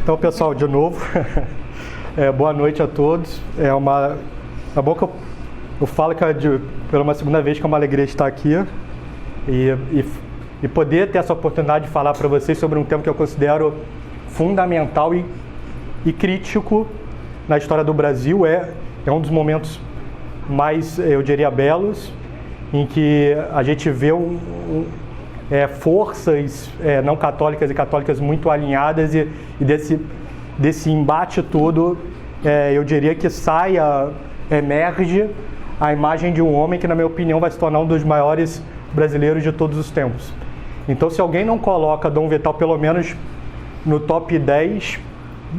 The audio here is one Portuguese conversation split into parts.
Então, pessoal, de novo, boa noite a todos. É bom que eu falo que pela uma segunda vez que é uma alegria estar aqui e poder ter essa oportunidade de falar para vocês sobre um tema que eu considero fundamental e crítico na história do Brasil. É um dos momentos mais, eu diria, belos, em que a gente vê forças não católicas e católicas muito alinhadas e desse embate todo, eu diria que emerge a imagem de um homem que, na minha opinião, vai se tornar um dos maiores brasileiros de todos os tempos. Então, se alguém não coloca Dom Vital pelo menos no top 10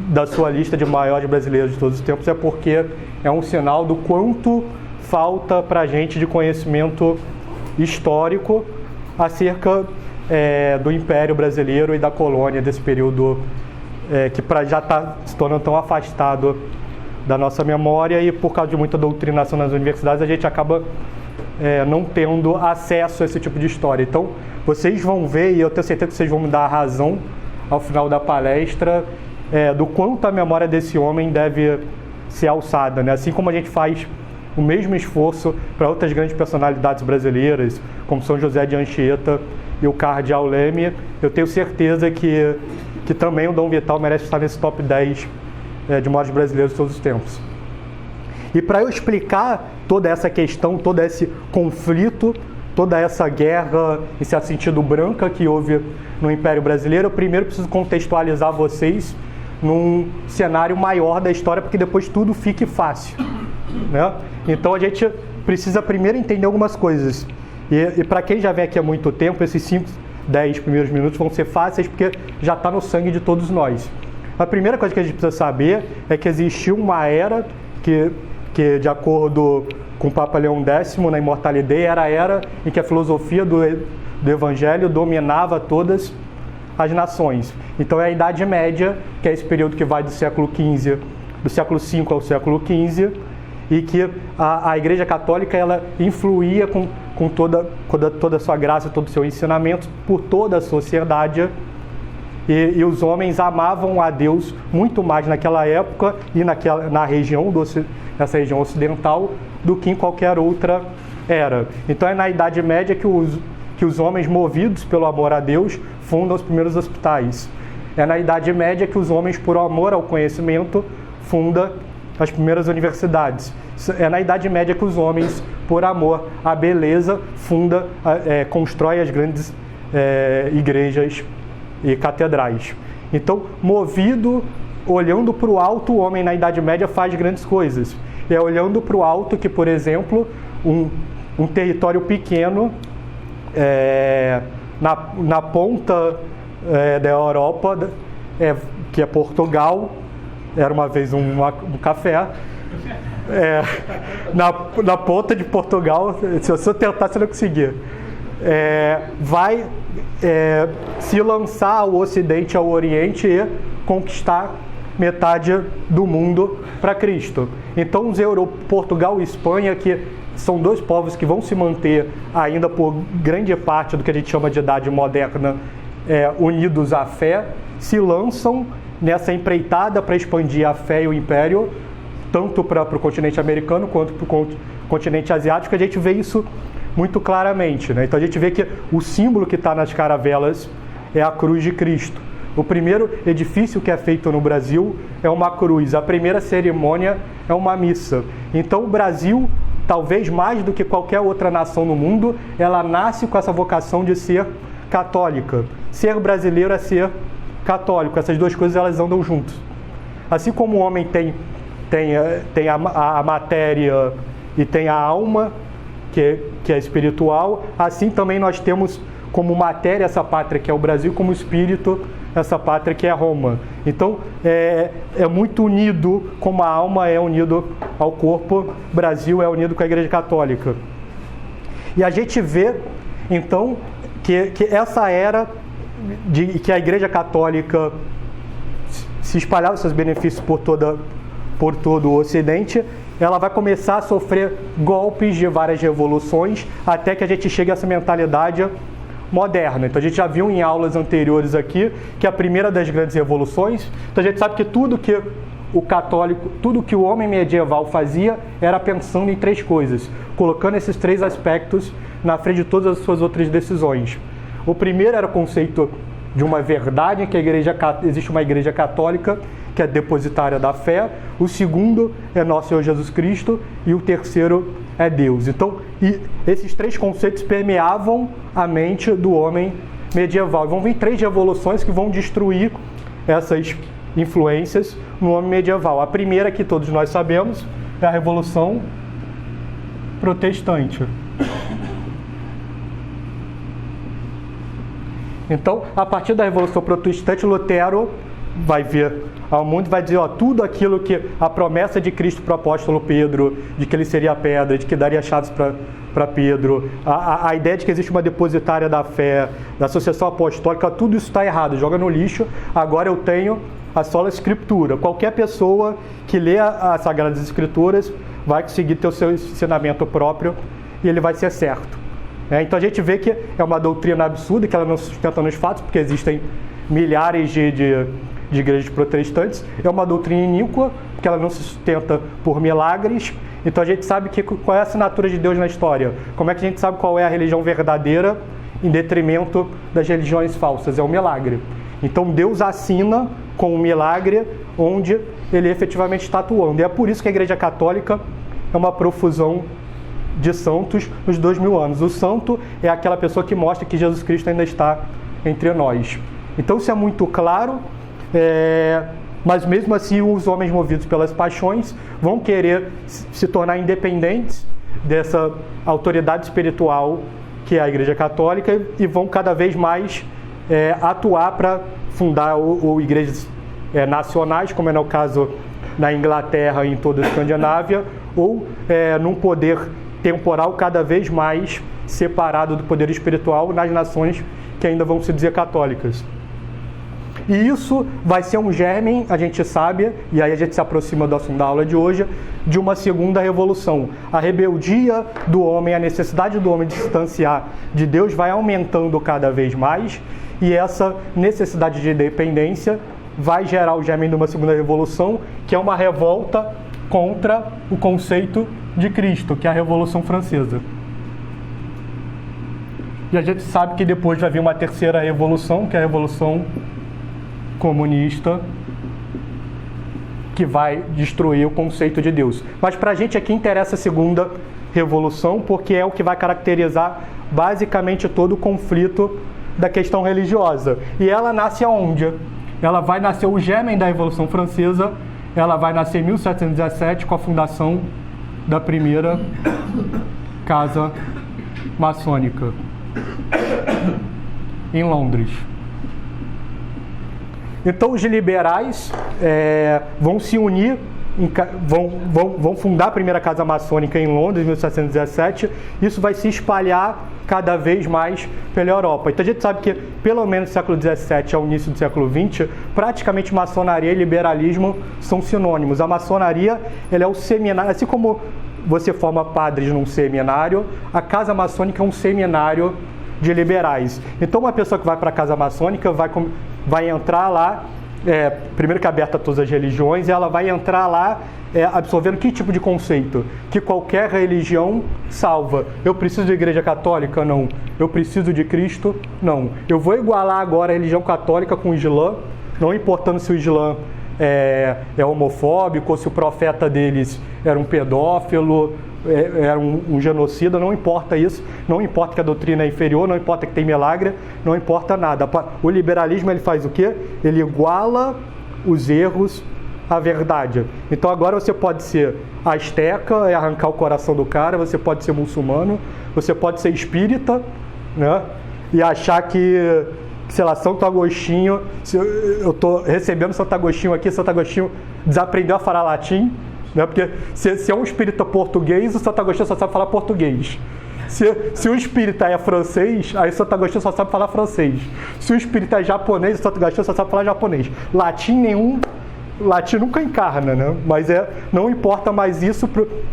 da sua lista de maiores brasileiros de todos os tempos, é porque é um sinal do quanto falta para a gente de conhecimento histórico acerca do Império Brasileiro e da colônia, desse período que já está se tornando tão afastado da nossa memória, e por causa de muita doutrinação nas universidades a gente acaba não tendo acesso a esse tipo de história. Então vocês vão ver, e eu tenho certeza que vocês vão me dar a razão ao final da palestra, do quanto a memória desse homem deve ser alçada, né? Assim como a gente faz o mesmo esforço para outras grandes personalidades brasileiras, como São José de Anchieta e o Cardeal Leme, eu tenho certeza que também o Dom Vital merece estar nesse top 10 de maiores brasileiros de todos os tempos. E para eu explicar toda essa questão, todo esse conflito, toda essa guerra, esse sentido branca que houve no Império Brasileiro, eu primeiro preciso contextualizar vocês num cenário maior da história, porque depois tudo fique fácil, né? Então a gente precisa primeiro entender algumas coisas. E para quem já vem aqui há muito tempo, esses 5, 10 primeiros minutos vão ser fáceis, porque já está no sangue de todos nós. A primeira coisa que a gente precisa saber é que existiu uma era que de acordo com o Papa Leão X, na Immortality Day, era a era em que a filosofia do Evangelho dominava todas as nações. Então é a Idade Média, que é esse período que vai do século V ao século XV, e que a Igreja Católica ela influía com toda a sua graça, todo o seu ensinamento por toda a sociedade, e os homens amavam a Deus muito mais naquela época e nessa região ocidental do que em qualquer outra era. Então é na Idade Média que os homens, movidos pelo amor a Deus, fundam os primeiros hospitais. É na Idade Média que os homens, por amor ao conhecimento, fundam as primeiras universidades. É na Idade Média que os homens, por amor à beleza, constroem as grandes igrejas e catedrais. Então, olhando para o alto, o homem na Idade Média faz grandes coisas. E é olhando para o alto que, por exemplo, um território pequeno na ponta da Europa, que é Portugal, era uma vez um café, na ponta de Portugal, se você tentar, você não conseguir, vai se lançar ao Ocidente, ao Oriente, e conquistar metade do mundo para Cristo. Então, Portugal e Espanha, que são dois povos que vão se manter ainda por grande parte do que a gente chama de Idade Moderna, unidos à fé, se lançam nessa empreitada para expandir a fé e o império, tanto para o continente americano quanto para o continente asiático. A gente vê isso muito claramente, né? Então a gente vê que o símbolo que está nas caravelas é a cruz de Cristo. O primeiro edifício que é feito no Brasil é uma cruz. A primeira cerimônia é uma missa. Então o Brasil, talvez mais do que qualquer outra nação no mundo, ela nasce com essa vocação de ser católica. Ser brasileiro é ser católico. Essas duas coisas elas andam juntas. Assim como o homem tem a matéria e tem a alma, que é espiritual, assim também nós temos como matéria essa pátria que é o Brasil, como espírito essa pátria que é Roma. Então é muito unido, como a alma é unido ao corpo, o Brasil é unido com a Igreja Católica. E a gente vê então que essa era de que a Igreja Católica se espalhava seus benefícios por todo o Ocidente, ela vai começar a sofrer golpes de várias revoluções, até que a gente chegue a essa mentalidade moderna. Então a gente já viu em aulas anteriores aqui que a primeira das grandes revoluções, então a gente sabe que tudo que o homem medieval fazia era pensando em 3 coisas, colocando esses 3 aspectos na frente de todas as suas outras decisões. O primeiro era o conceito de uma verdade, que existe uma igreja católica que é depositária da fé. O segundo é nosso Senhor Jesus Cristo e o terceiro é Deus. Então, esses 3 conceitos permeavam a mente do homem medieval. E vão vir 3 revoluções que vão destruir essas influências no homem medieval. A primeira, que todos nós sabemos, é a Revolução Protestante. Então, a partir da Revolução Protestante, Lutero vai vir ao mundo e vai dizer, tudo aquilo que a promessa de Cristo para o apóstolo Pedro, de que ele seria a pedra, de que daria chaves para Pedro, a ideia de que existe uma depositária da fé, da sucessão apostólica, tudo isso está errado, joga no lixo. Agora eu tenho a sola escritura. Qualquer pessoa que lê as Sagradas Escrituras vai conseguir ter o seu ensinamento próprio e ele vai ser certo. Então a gente vê que é uma doutrina absurda, que ela não se sustenta nos fatos, porque existem milhares de igrejas protestantes. É uma doutrina iníqua, porque ela não se sustenta por milagres. Então a gente sabe qual é a assinatura de Deus na história. Como é que a gente sabe qual é a religião verdadeira em detrimento das religiões falsas? É o milagre. Então Deus assina com um milagre onde ele efetivamente está atuando. E é por isso que a Igreja Católica é uma profusão de santos nos 2000 anos. O santo é aquela pessoa que mostra que Jesus Cristo ainda está entre nós. Então isso é muito claro, mas mesmo assim os homens movidos pelas paixões vão querer se tornar independentes dessa autoridade espiritual que é a Igreja Católica e vão cada vez mais atuar para fundar igrejas nacionais, como é no caso na Inglaterra e em toda a Escandinávia, ou num poder temporal cada vez mais separado do poder espiritual nas nações que ainda vão se dizer católicas. E isso vai ser um germe, a gente sabe, e aí a gente se aproxima do assunto da aula de hoje, de uma segunda revolução. A rebeldia do homem, a necessidade do homem de se distanciar de Deus vai aumentando cada vez mais, e essa necessidade de independência vai gerar o germe de uma segunda revolução, que é uma revolta contra o conceito de Cristo, que é a Revolução Francesa. E a gente sabe que depois vai vir uma terceira revolução, que é a Revolução Comunista, que vai destruir o conceito de Deus. Mas para a gente aqui interessa a segunda revolução, porque é o que vai caracterizar basicamente todo o conflito da questão religiosa. E ela nasce aonde? Ela vai nascer, o germen da Revolução Francesa, ela vai nascer em 1717 com a fundação da primeira casa maçônica em Londres. Então os liberais vão se unir, vão fundar a primeira casa maçônica em Londres em 1717. Isso vai se espalhar cada vez mais pela Europa. Então a gente sabe que pelo menos do século XVII ao início do século XX, praticamente maçonaria e liberalismo são sinônimos. A maçonaria ela é o seminário, assim como você forma padres num seminário, a casa maçônica é um seminário de liberais. Então uma pessoa que vai para a casa maçônica vai entrar lá, primeiro que é aberta a todas as religiões, e ela vai entrar lá absorvendo que tipo de conceito? Que qualquer religião salva. Eu preciso de igreja católica? Não. Eu preciso de Cristo? Não. Eu vou igualar agora a religião católica com o Islã, não importando se o Islã é homofóbico, ou se o profeta deles era um pedófilo, era um genocida, não importa isso, não importa que a doutrina é inferior, não importa que tem milagre, não importa nada. O liberalismo ele faz o quê? Ele iguala os erros à verdade. Então agora você pode ser asteca, arrancar o coração do cara, você pode ser muçulmano, você pode ser espírita, né? E achar que, sei lá, Santo Agostinho, se eu estou recebendo Santo Agostinho aqui, Santo Agostinho desaprendeu a falar latim, né? Porque se é um espírita português, o Santo Agostinho só sabe falar português. Se o espírita é francês, aí o Santo Agostinho só sabe falar francês. Se o espírita é japonês, o Santo Agostinho só sabe falar japonês. Latim nunca encarna, né? Mas não importa mais isso,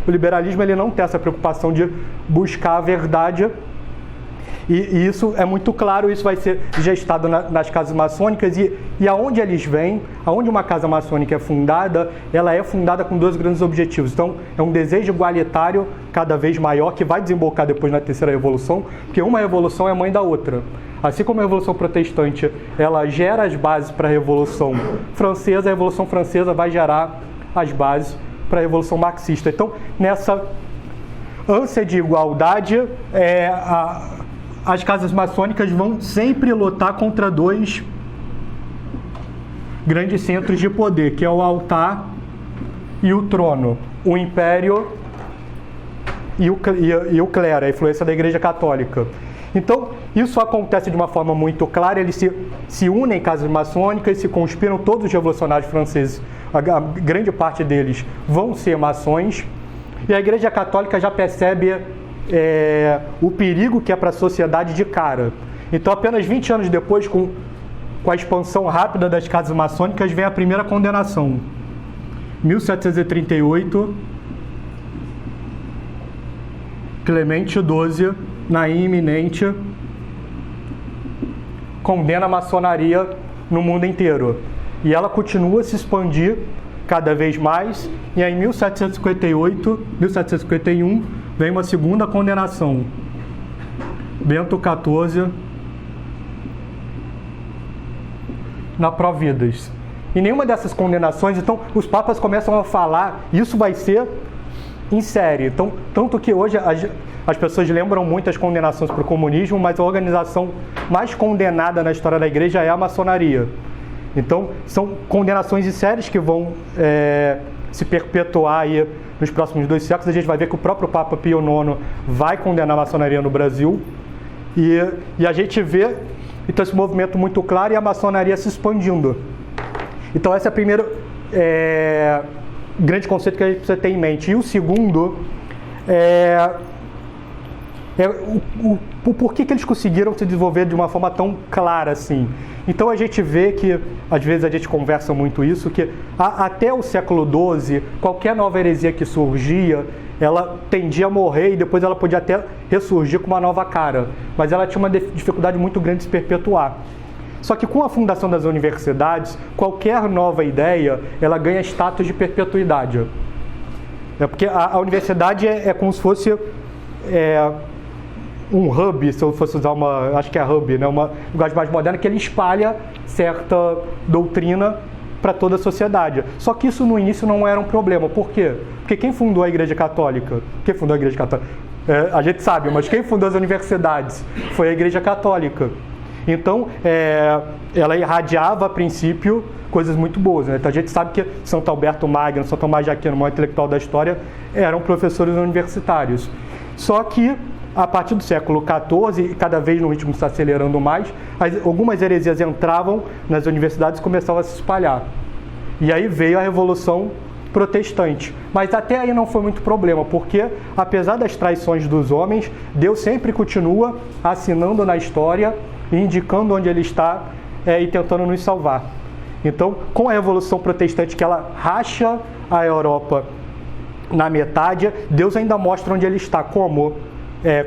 o liberalismo ele não tem essa preocupação de buscar a verdade. E isso é muito claro, isso vai ser gestado nas casas maçônicas e aonde eles vêm, aonde uma casa maçônica é fundada, ela é fundada com dois grandes objetivos. Então, é um desejo igualitário cada vez maior, que vai desembocar depois na terceira revolução, porque uma revolução é mãe da outra. Assim como a Revolução Protestante, ela gera as bases para a Revolução Francesa, a Revolução Francesa vai gerar as bases para a Revolução Marxista. Então, nessa ânsia de igualdade, as casas maçônicas vão sempre lutar contra dois grandes centros de poder, que é o altar e o trono, o império e o clero, a influência da Igreja Católica. Então, isso acontece de uma forma muito clara, eles se unem em casas maçônicas, se conspiram, todos os revolucionários franceses, a grande parte deles vão ser maçons, e a Igreja Católica já percebe o perigo que é para a sociedade de cara. Então, apenas 20 anos depois, com a expansão rápida das casas maçônicas, vem a primeira condenação. 1738, Clemente XII, na iminente, condena a maçonaria no mundo inteiro. E ela continua a se expandir cada vez mais, e aí em 1751, vem uma segunda condenação. Bento XIV, na Providas. E nenhuma dessas condenações, então, os papas começam a falar, isso vai ser em série. Então, tanto que hoje as pessoas lembram muito as condenações para o comunismo, mas a organização mais condenada na história da igreja é a maçonaria. Então, são condenações em séries que vão se perpetuar aí nos próximos 2 séculos. A gente vai ver que o próprio Papa Pio IX vai condenar a maçonaria no Brasil. E a gente vê então, esse movimento muito claro e a maçonaria se expandindo. Então, esse é o primeiro grande conceito que a gente precisa ter em mente. E o segundo o porquê que eles conseguiram se desenvolver de uma forma tão clara assim. Então a gente vê que, às vezes a gente conversa muito isso, que até o século XII, qualquer nova heresia que surgia, ela tendia a morrer e depois ela podia até ressurgir com uma nova cara. Mas ela tinha uma dificuldade muito grande de se perpetuar. Só que com a fundação das universidades, qualquer nova ideia, ela ganha status de perpetuidade. Porque a universidade é como se fosse um hub, se eu fosse usar acho que é hub, né? Uma linguagem mais moderna, que ele espalha certa doutrina para toda a sociedade. Só que isso no início não era um problema. Por quê? Porque quem fundou a Igreja Católica? Quem fundou a Igreja Católica? A gente sabe, mas quem fundou as universidades? Foi a Igreja Católica. Então, ela irradiava, a princípio, coisas muito boas, né? Então, a gente sabe que Santo Alberto Magno, São Tomás de Aquino, o maior intelectual da história, eram professores universitários. Só que, a partir do século XIV, cada vez no ritmo se acelerando mais, algumas heresias entravam nas universidades e começavam a se espalhar. E aí veio a Revolução Protestante. Mas até aí não foi muito problema, porque, apesar das traições dos homens, Deus sempre continua assinando na história, indicando onde ele está e tentando nos salvar. Então, com a Revolução Protestante, que ela racha a Europa na metade, Deus ainda mostra onde ele está, como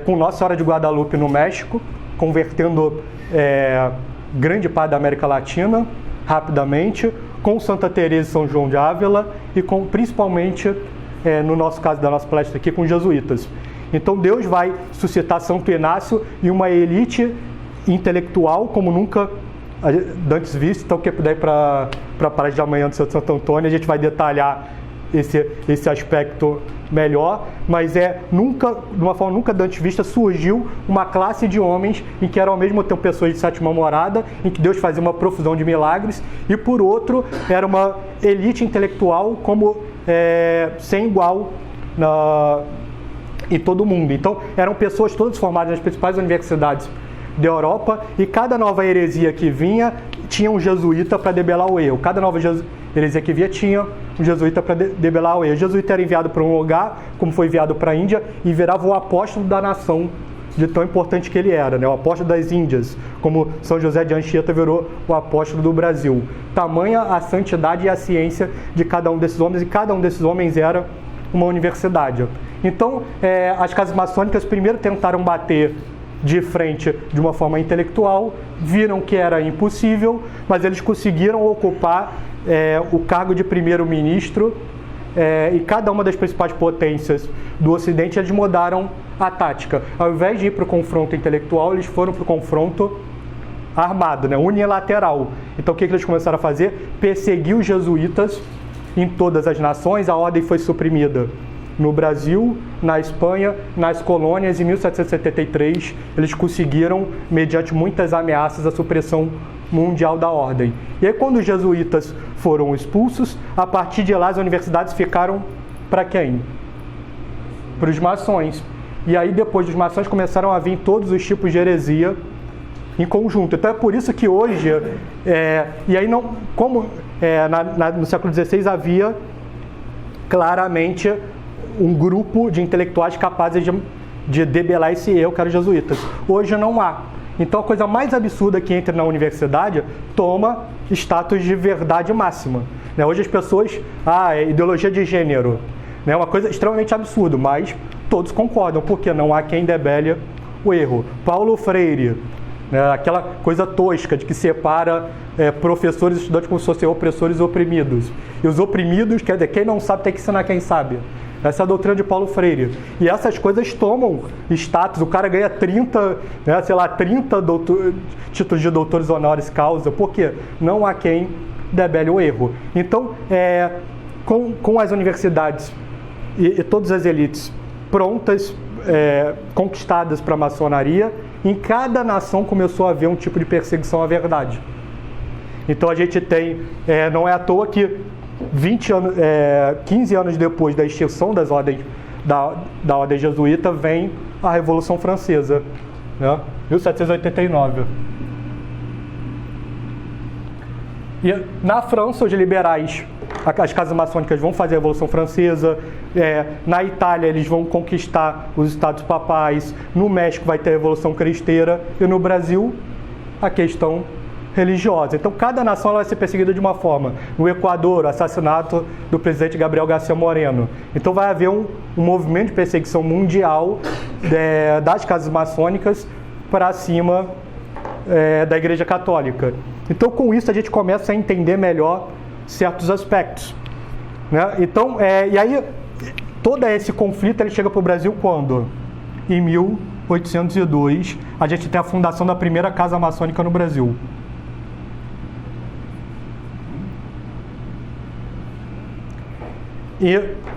com Nossa Senhora de Guadalupe no México, convertendo grande parte da América Latina rapidamente, com Santa Teresa e São João de Ávila e principalmente, no nosso caso da nossa palestra aqui, com os jesuítas. Então Deus vai suscitar São Pinácio e uma elite intelectual como nunca antes visto. Então, quem puder ir para a palestra de amanhã do Santo Antônio, a gente vai detalhar esse aspecto melhor, mas de uma forma nunca antes vista, surgiu uma classe de homens em que eram ao mesmo tempo pessoas de sétima morada, em que Deus fazia uma profusão de milagres, e por outro, era uma elite intelectual como sem igual em todo o mundo. Então, eram pessoas todas formadas nas principais universidades da Europa, e cada nova heresia que vinha tinha um jesuíta para debelar o erro. Cada nova heresia que vinha tinha um jesuíta para debelar o erro. O jesuíta era enviado para um lugar, como foi enviado para a Índia, e virava o apóstolo da nação, de tão importante que ele era, né? O apóstolo das Índias, como São José de Anchieta virou o apóstolo do Brasil. Tamanha a santidade e a ciência de cada um desses homens, e cada um desses homens era uma universidade. Então, as casas maçônicas primeiro tentaram bater de frente de uma forma intelectual, viram que era impossível, mas eles conseguiram ocupar o cargo de primeiro-ministro, e cada uma das principais potências do Ocidente, eles mudaram a tática. Ao invés de ir para o confronto intelectual, eles foram para o confronto armado, né, unilateral. Então o que eles começaram a fazer? Perseguir os jesuítas em todas as nações. A ordem foi suprimida no Brasil, na Espanha, nas colônias. Em 1773 eles conseguiram, mediante muitas ameaças, a supressão mundial da ordem. E aí, quando os jesuítas foram expulsos, a partir de lá as universidades ficaram para quem? Para os maçons. E aí, depois dos maçons, começaram a vir todos os tipos de heresia em conjunto. Então é por isso que hoje, e aí não, como no século XVI havia claramente um grupo de intelectuais capazes de debelar esse erro, que eram os jesuítas. Hoje não há. Então a coisa mais absurda que entra na universidade toma status de verdade máxima. Né? Hoje as pessoas, ideologia de gênero, né? Uma coisa extremamente absurda, mas todos concordam, porque não há quem debele o erro. Paulo Freire, né? Aquela coisa tosca de que separa professores e estudantes como se fossem opressores e oprimidos. E os oprimidos, quer dizer, quem não sabe tem que ensinar quem sabe. Essa é a doutrina de Paulo Freire. E essas coisas tomam status. O cara ganha 30 títulos de doutores honoris causa. Por quê? Não há quem debele o erro. Então, com as universidades e todas as elites prontas, conquistadas para a maçonaria, em cada nação começou a haver um tipo de perseguição à verdade. Então a gente tem, não é à toa que 15 anos depois da extinção das ordens, da ordem jesuíta, vem a Revolução Francesa, né? 1789. E na França, os liberais, as casas maçônicas vão fazer a Revolução Francesa. Na Itália, eles vão conquistar os estados papais. No México, vai ter a Revolução Cristeira. E no Brasil, a questão religiosa. Então, cada nação ela vai ser perseguida de uma forma. No Equador, o assassinato do presidente Gabriel Garcia Moreno. Então, vai haver um movimento de perseguição mundial das casas maçônicas para cima da Igreja Católica. Então, com isso, a gente começa a entender melhor certos aspectos, né? Então, e aí, todo esse conflito ele chega para o Brasil quando? Em 1802, a gente tem a fundação da primeira casa maçônica no Brasil.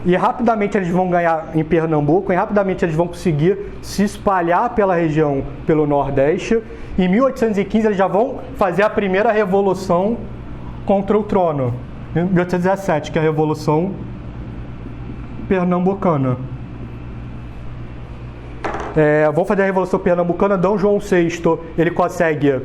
E rapidamente eles vão ganhar em Pernambuco, e rapidamente eles vão conseguir se espalhar pela região, pelo Nordeste. Em 1815 eles já vão fazer a primeira revolução contra o trono. Em 1817, que é a Revolução Pernambucana. Vão fazer a Revolução Pernambucana. D. João VI ele consegue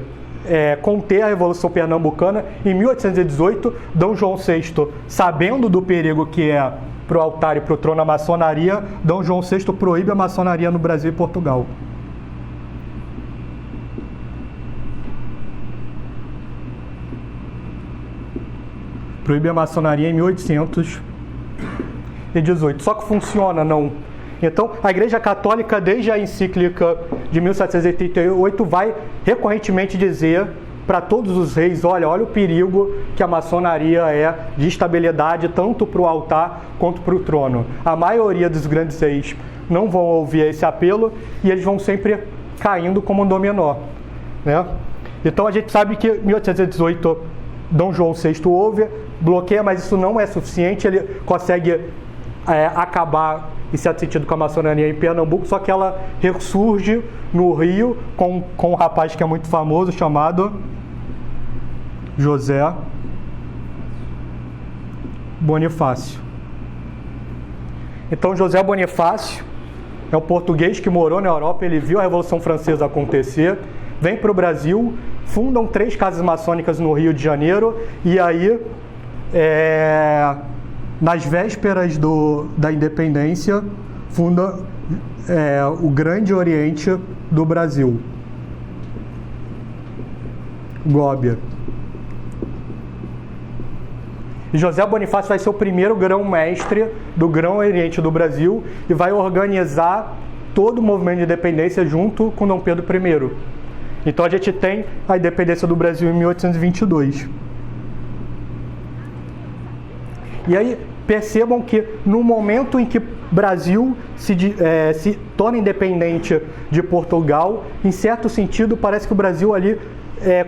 conter a Revolução Pernambucana. Em 1818, D. João VI, sabendo do perigo que é para o altar e para o trono a maçonaria, D. João VI proíbe a maçonaria no Brasil e Portugal. Proíbe a maçonaria em 1818. Só que funciona, não? Então, a Igreja Católica, desde a encíclica de 1788, vai recorrentemente dizer para todos os reis, olha o perigo que a maçonaria é de instabilidade tanto para o altar quanto para o trono. A maioria dos grandes reis não vão ouvir esse apelo e eles vão sempre caindo como um dominó, né? Então, a gente sabe que em 1818, D. João VI ouve, bloqueia, mas isso não é suficiente. Ele consegue acabar, em certo sentido, com a maçonaria em Pernambuco, só que ela ressurge no Rio com um rapaz que é muito famoso, chamado José Bonifácio. Então, José Bonifácio é um português que morou na Europa, ele viu a Revolução Francesa acontecer, vem para o Brasil, fundam 3 casas maçônicas no Rio de Janeiro, e aí, nas vésperas da independência, funda o Grande Oriente do Brasil, Góbia. E José Bonifácio vai ser o primeiro grão-mestre do Grão Oriente do Brasil e vai organizar todo o movimento de independência junto com Dom Pedro I. Então a gente tem a independência do Brasil em 1822. E aí percebam que no momento em que o Brasil se torna independente de Portugal, em certo sentido parece que o Brasil ali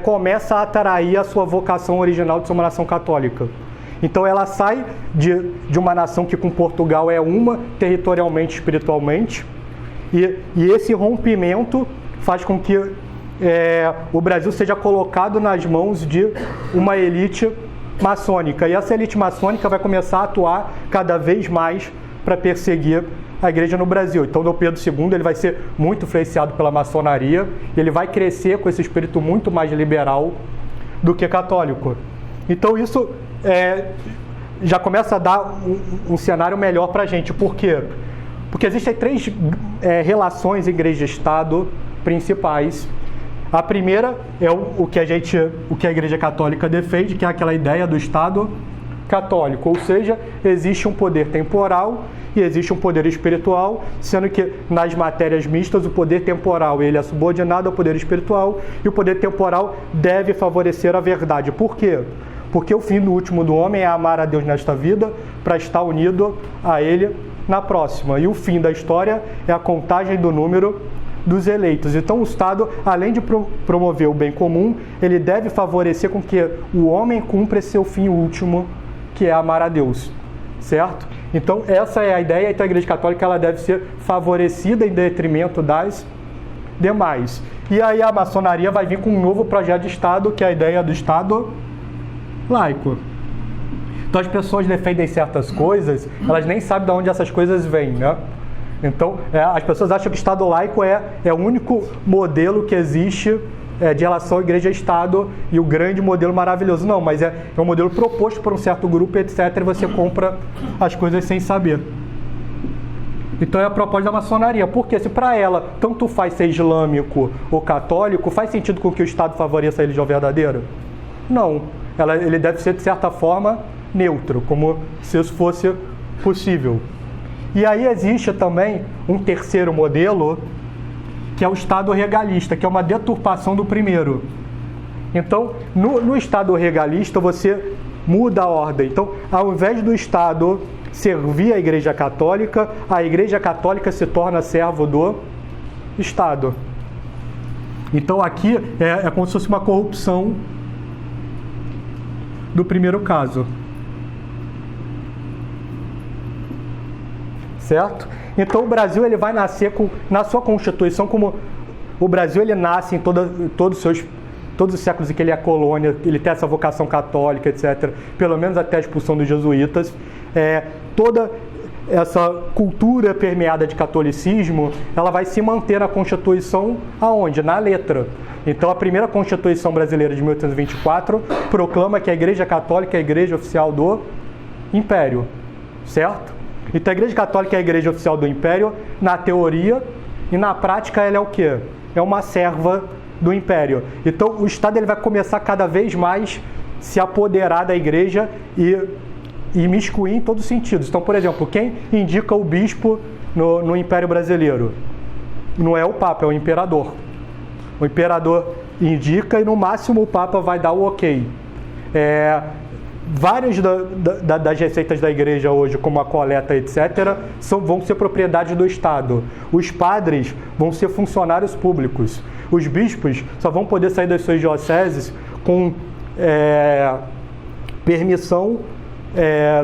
começa a atrair a sua vocação original de ser uma nação católica. Então ela sai de uma nação que com Portugal é uma territorialmente, espiritualmente, e esse rompimento faz com que o Brasil seja colocado nas mãos de uma elite maçônica. E essa elite maçônica vai começar a atuar cada vez mais para perseguir a igreja no Brasil. Então Dom Pedro II ele vai ser muito influenciado pela maçonaria, ele vai crescer com esse espírito muito mais liberal do que católico. Então isso já começa a dar um cenário melhor para a gente. Por quê? Porque existem três relações igreja-estado principais. A primeira é o que a Igreja Católica defende, que é aquela ideia do Estado católico, ou seja, existe um poder temporal e existe um poder espiritual, sendo que nas matérias mistas o poder temporal ele é subordinado ao poder espiritual e o poder temporal deve favorecer a verdade. Por quê? Porque o fim do último do homem é amar a Deus nesta vida para estar unido a Ele na próxima. E o fim da história é a contagem do número dos eleitos. Então o Estado, além de promover o bem comum, ele deve favorecer com que o homem cumpra seu fim último, que é amar a Deus, certo? Então essa é a ideia. Então a Igreja Católica ela deve ser favorecida em detrimento das demais. E aí a maçonaria vai vir com um novo projeto de Estado, que é a ideia do Estado laico. Então as pessoas defendem certas coisas, elas nem sabem de onde essas coisas vêm, né? Então, as pessoas acham que o Estado laico é o único modelo que existe de relação à igreja e Estado e o grande modelo maravilhoso. Não, mas é um modelo proposto por um certo grupo, etc. E você compra as coisas sem saber. Então é a proposta da maçonaria. Porque se para ela tanto faz ser islâmico ou católico, faz sentido com que o Estado favoreça a religião verdadeira? Não. Ele deve ser, de certa forma, neutro, como se isso fosse possível. E aí existe também um terceiro modelo, que é o Estado regalista, que é uma deturpação do primeiro. Então, no Estado regalista, você muda a ordem. Então, ao invés do Estado servir a Igreja Católica se torna servo do Estado. Então, aqui é como se fosse uma corrupção do primeiro caso. Certo? Então o Brasil ele vai nascer na sua Constituição, como o Brasil ele nasce em todos os séculos em que ele é colônia, ele tem essa vocação católica, etc., pelo menos até a expulsão dos jesuítas. Toda essa cultura permeada de catolicismo, ela vai se manter na Constituição aonde? Na letra. Então a primeira Constituição brasileira de 1824 proclama que a Igreja Católica é a igreja oficial do Império, certo? Então a Igreja Católica é a igreja oficial do Império na teoria, e na prática ela é o quê? É uma serva do Império. Então o Estado ele vai começar cada vez mais se apoderar da igreja e imiscuir em todos os sentidos. Então, por exemplo, quem indica o bispo no Império Brasileiro? Não é o Papa, é o imperador. O imperador indica e no máximo o Papa vai dar o ok. Várias das receitas da igreja hoje, como a coleta, etc., vão ser propriedade do Estado. Os padres vão ser funcionários públicos. Os bispos só vão poder sair das suas dioceses com permissão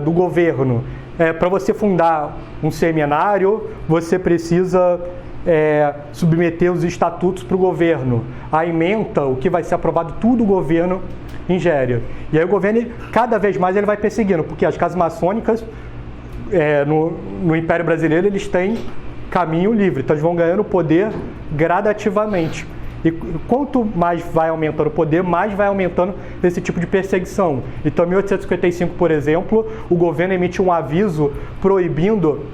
do governo. Para você fundar um seminário, você precisa submeter os estatutos para o governo. A ementa, o que vai ser aprovado, tudo o governo ingere. E aí o governo, cada vez mais, ele vai perseguindo, porque as casas maçônicas no Império Brasileiro, eles têm caminho livre, então eles vão ganhando poder gradativamente. E quanto mais vai aumentando o poder, mais vai aumentando esse tipo de perseguição. Então, em 1855, por exemplo, o governo emite um aviso proibindo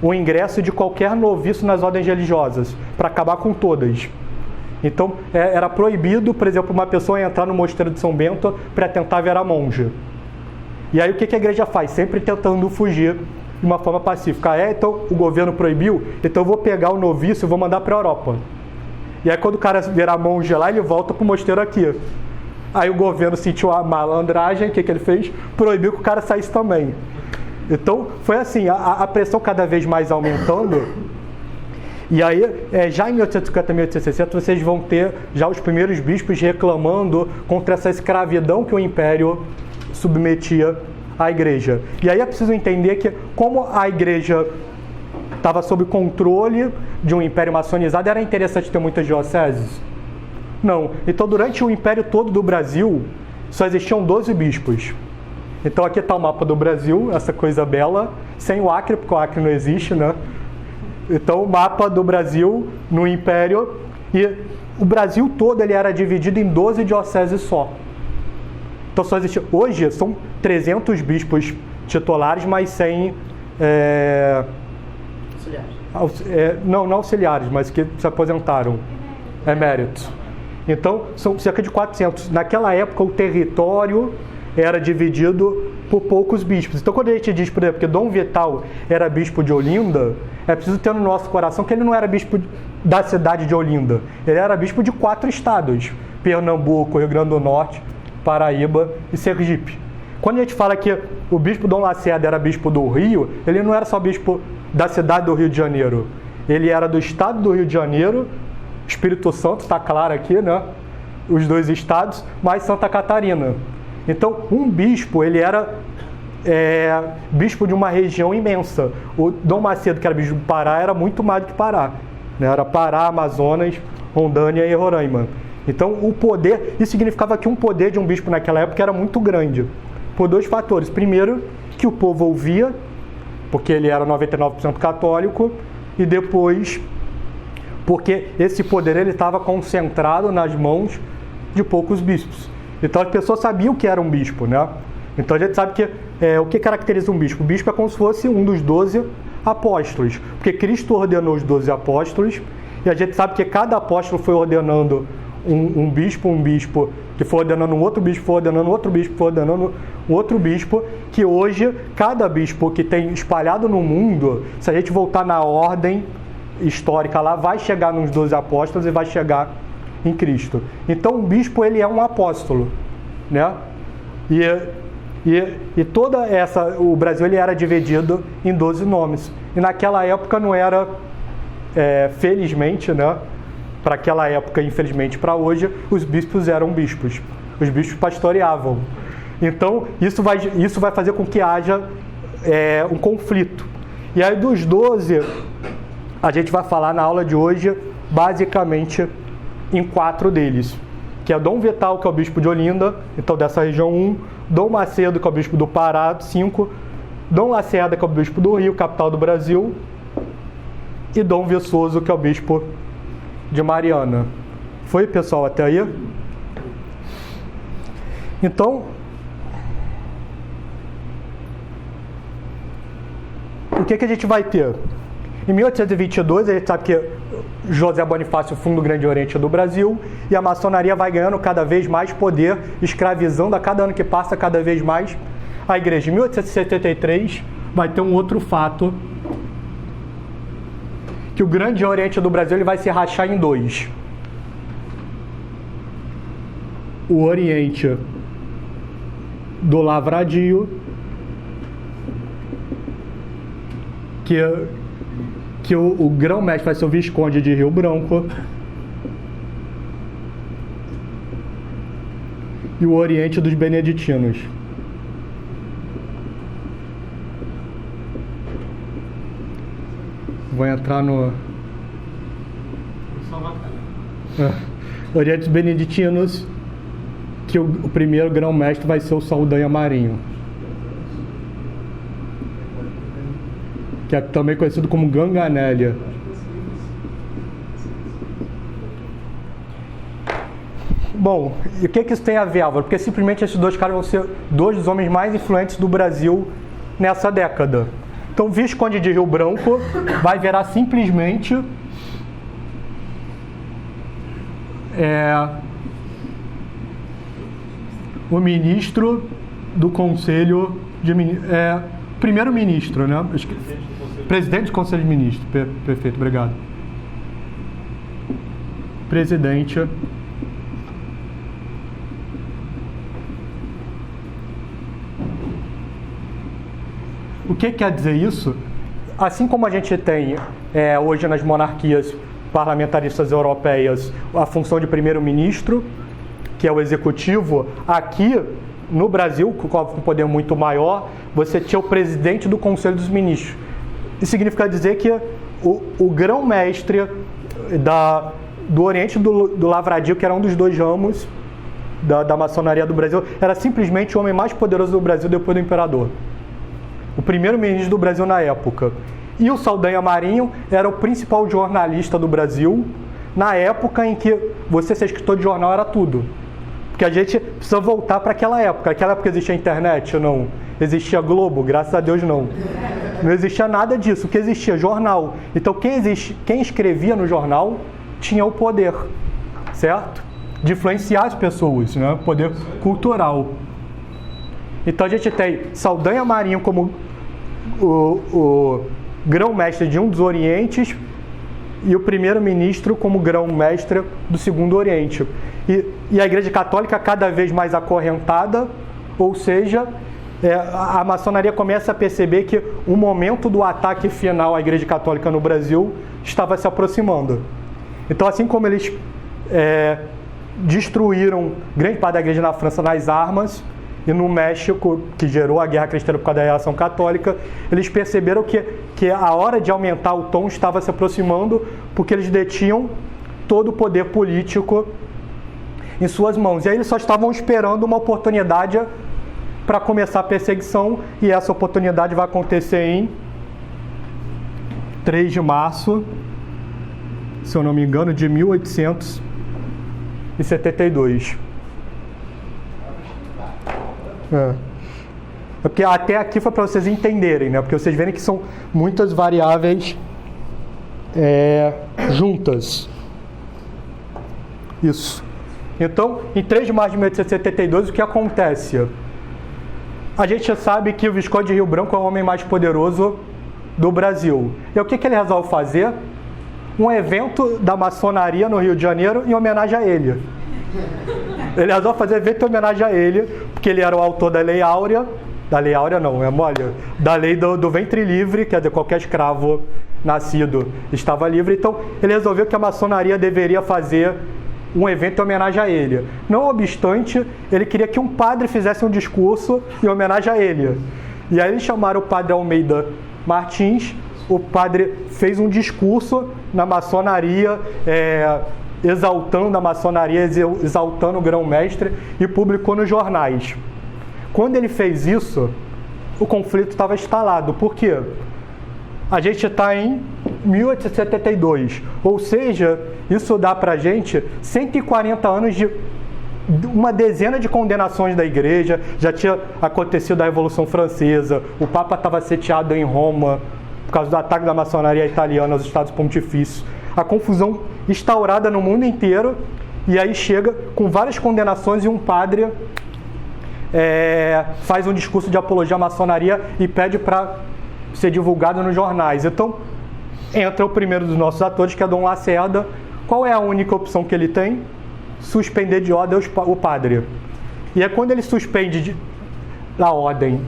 o ingresso de qualquer noviço nas ordens religiosas, para acabar com todas. Então, era proibido, por exemplo, uma pessoa entrar no mosteiro de São Bento para tentar virar monge. E aí, o que a igreja faz? Sempre tentando fugir de uma forma pacífica. Então o governo proibiu, então eu vou pegar o noviço e vou mandar para a Europa. E aí quando o cara virar monge lá, ele volta para o mosteiro aqui. Aí o governo sentiu a malandragem, o que ele fez? Proibiu que o cara saísse também. Então foi assim, a pressão cada vez mais aumentando. E aí, já em 1850, 1860, vocês vão ter já os primeiros bispos reclamando contra essa escravidão que o Império submetia à Igreja. E aí é preciso entender que, como a Igreja estava sob controle de um Império maçonizado, era interessante ter muitas dioceses? Não. Então, durante o Império todo do Brasil, só existiam 12 bispos. Então, aqui está o mapa do Brasil, essa coisa bela, sem o Acre, porque o Acre não existe, né? Então, o mapa do Brasil no Império, e o Brasil todo ele era dividido em 12 dioceses só. Então, só existe... Hoje, são 300 bispos titulares, mas sem... Auxiliares. Não auxiliares, mas que se aposentaram. Eméritos. Então, são cerca de 400. Naquela época, o território era dividido por poucos bispos. Então, quando a gente diz, por exemplo, que Dom Vital era bispo de Olinda, é preciso ter no nosso coração que ele não era bispo da cidade de Olinda. Ele era bispo de 4 estados: Pernambuco, Rio Grande do Norte, Paraíba e Sergipe. Quando a gente fala que o bispo Dom Lacerda era bispo do Rio, ele não era só bispo da cidade do Rio de Janeiro. Ele era do estado do Rio de Janeiro, Espírito Santo, está claro aqui, né? Os 2 estados, mais Santa Catarina. Então, um bispo, ele era bispo de uma região imensa. O Dom Macedo, que era bispo do Pará, era muito mais do que Pará, né? Era Pará, Amazonas, Rondônia e Roraima. Então, o poder, isso significava que um poder de um bispo naquela época era muito grande, por 2 fatores. Primeiro, que o povo ouvia, porque ele era 99% católico, e depois, porque esse poder ele estava concentrado nas mãos de poucos bispos. Então as pessoas sabiam o que era um bispo, né? Então a gente sabe que o que caracteriza um bispo? O bispo é como se fosse um dos 12 apóstolos, porque Cristo ordenou os 12 apóstolos, e a gente sabe que cada apóstolo foi ordenando um bispo, que foi ordenando um outro bispo, foi ordenando outro bispo, foi ordenando um outro bispo, que hoje, cada bispo que tem espalhado no mundo, se a gente voltar na ordem histórica lá, vai chegar nos 12 apóstolos e vai chegar em Cristo. Então, um bispo, ele é um apóstolo, né? E toda essa... O Brasil, ele era dividido em 12 nomes. E naquela época não era, felizmente, né? Para aquela época, infelizmente para hoje, os bispos eram bispos. Os bispos pastoreavam. Então, isso vai fazer com que haja um conflito. E aí, dos 12, a gente vai falar na aula de hoje, basicamente, em 4 deles. Que é Dom Vital, que é o bispo de Olinda, então dessa região 1. Dom Macedo, que é o bispo do Pará, 5. Dom Lacerda, que é o bispo do Rio, capital do Brasil. E Dom Viçoso, que é o bispo de Mariana. Foi, pessoal, até aí? Então, o que a gente vai ter? Em 1822, a gente sabe que José Bonifácio funda o Grande Oriente do Brasil, e a maçonaria vai ganhando cada vez mais poder, escravizando a cada ano que passa cada vez mais a igreja. Em 1873, vai ter um outro fato, que o Grande Oriente do Brasil ele vai se rachar em 2. O Oriente do Lavradio, que o grão-mestre vai ser o Visconde de Rio Branco, e o Oriente dos Beneditinos. Vou entrar no... Oriente dos Beneditinos, que o primeiro grão-mestre vai ser o Saldanha Marinho, que é também conhecido como Ganganélia. Bom, e o que isso tem a ver, Álvaro? Porque simplesmente esses 2 caras vão ser 2 dos homens mais influentes do Brasil nessa década. Então, o Visconde de Rio Branco vai virar simplesmente o ministro do Conselho de Ministros. primeiro-ministro, né? Presidente do Conselho de Ministros. Perfeito, obrigado. Presidente o que quer dizer isso? Assim como a gente tem hoje nas monarquias parlamentaristas europeias a função de primeiro-ministro, que é o executivo, aqui no Brasil, com um poder muito maior, você tinha o presidente do Conselho dos Ministros. Isso significa dizer que o grão-mestre do Oriente do Lavradio, que era um dos dois ramos da maçonaria do Brasil, era simplesmente o homem mais poderoso do Brasil depois do imperador. O primeiro-ministro do Brasil na época. E o Saldanha Marinho era o principal jornalista do Brasil na época em que você ser escritor de jornal era tudo. Porque a gente precisa voltar para aquela época. Naquela época existia internet? Não. Existia Globo? Graças a Deus não. Não existia nada disso. O que existia? Jornal. Então quem escrevia no jornal tinha o poder, certo? De influenciar as pessoas, né? Poder cultural. Então a gente tem Saldanha Marinho como o grão-mestre de um dos Orientes e o primeiro-ministro como grão-mestre do segundo Oriente. E a Igreja Católica cada vez mais acorrentada, ou seja, a maçonaria começa a perceber que o momento do ataque final à Igreja Católica no Brasil estava se aproximando. Então, assim como eles destruíram grande parte da igreja na França nas armas, e no México, que gerou a Guerra Cristã por causa da reação católica, eles perceberam que a hora de aumentar o tom estava se aproximando, porque eles detinham todo o poder político em suas mãos. E aí eles só estavam esperando uma oportunidade para começar a perseguição, e essa oportunidade vai acontecer em 3 de março, se eu não me engano, de 1872. Porque até aqui foi para vocês entenderem, né? Porque vocês verem que são muitas variáveis juntas. Isso. Então, em 3 de março de 1872, o que acontece? A gente sabe que o Visconde de Rio Branco é o homem mais poderoso do Brasil. E o que ele resolve fazer? Um evento da maçonaria no Rio de Janeiro em homenagem a ele. Ele resolve fazer evento em homenagem a ele, porque ele era o autor da Lei Áurea. Da Lei Áurea não, da lei do ventre livre, quer dizer, qualquer escravo nascido estava livre. Então, ele resolveu que a maçonaria deveria fazer um evento em homenagem a ele. Não obstante, ele queria que um padre fizesse um discurso em homenagem a ele. E aí eles chamaram o padre Almeida Martins. O padre fez um discurso na maçonaria, exaltando a maçonaria, exaltando o grão-mestre, e publicou nos jornais. Quando ele fez isso, o conflito estava instalado. Por quê? A gente está em 1872, ou seja, isso dá para a gente 140 anos de uma dezena de condenações da igreja. Já tinha acontecido a Revolução Francesa, o Papa estava sitiado em Roma por causa do ataque da maçonaria italiana aos Estados Pontifícios. A confusão instaurada no mundo inteiro, e aí chega com várias condenações, e um padre faz um discurso de apologia à maçonaria e pede para ser divulgado nos jornais. Então, entra o primeiro dos nossos atores, que é Dom Lacerda. Qual é a única opção que ele tem? Suspender de ordem o padre. E é quando ele suspende da ordem